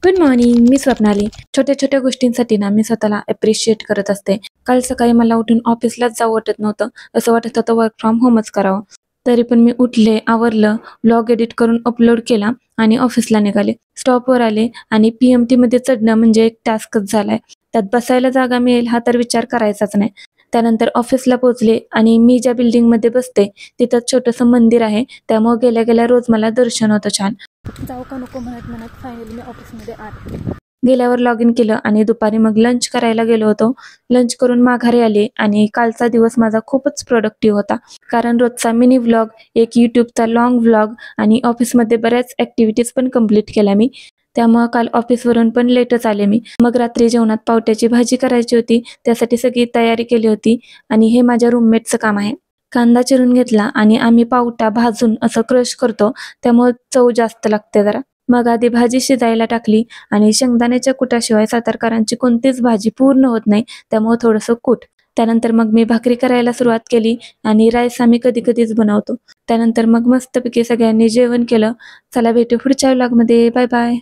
Good morning. मी स्वप्नाली. छोट्या छोट्या गोष्टींसाठी ना मी स्वतःला अप्रिशिएट करत असते. काल सकाळी मला उठून ऑफिसलाच जाऊ वाटत नव्हतं. असं वाटत होतं वर्क फ्रॉम होमच करावं. तरी पण मी उठले, आवरलं, ब्लॉग एडिट करून अपलोड केला आणि ऑफिसला निघाले. स्टॉपवर आले आणि PMT मध्ये चढणं म्हणजे एक टास्कच झालाय. त्यात बसायला जागा मिळेल हा तर विचार करायचाच नाही. त्यानंतर ऑफिसला पोहोचले आणि मी ज्या बिल्डिंगमध्ये बसते तिथं छोटंसं मंदिर आहे. त्यामुळे गेल्या गेल्या रोज मला दर्शन होतं छान. जाऊ का नको म्हणत म्हणत फायनली मी ऑफिसमध्ये आले. गेल्यावर लॉग इन केलं आणि दुपारी मग लंच करायला गेलो होतो. लंच करून माघारी आले आणि कालचा दिवस माझा खूपच प्रोडक्टिव्ह होता. कारण रोजचा मिनी व्लॉग, एक यूट्यूबचा लॉंग व्लॉग आणि ऑफिसमध्ये बऱ्याच ॲक्टिव्हिटीज पण कंप्लीट केल्या मी. त्यामुळं काल ऑफिसवरून पण लेटच आले मी. मग रात्री जेवणात पावट्याची भाजी करायची होती. त्यासाठी सगळी तयारी केली होती आणि हे माझ्या रूममेटचं काम आहे. कांदा चिरून घेतला आणि आम्ही पावटा भाजून असं क्रश करतो, त्यामुळे चव जास्त लागते जरा. मग आधी भाजी शिजायला टाकली आणि शेंगदाण्याच्या कुटाशिवाय सातारकरांची कोणतीच भाजी पूर्ण होत नाही, त्यामुळे थोडंसं कूट. त्यानंतर मग मी भाकरी करायला सुरुवात केली आणि राईस आम्ही कधी कधीच बनवतो. त्यानंतर मग मस्तपैकी सगळ्यांनी जेवण केलं. चला भेटू पुढच्या व्लॉगमध्ये. Bye bye.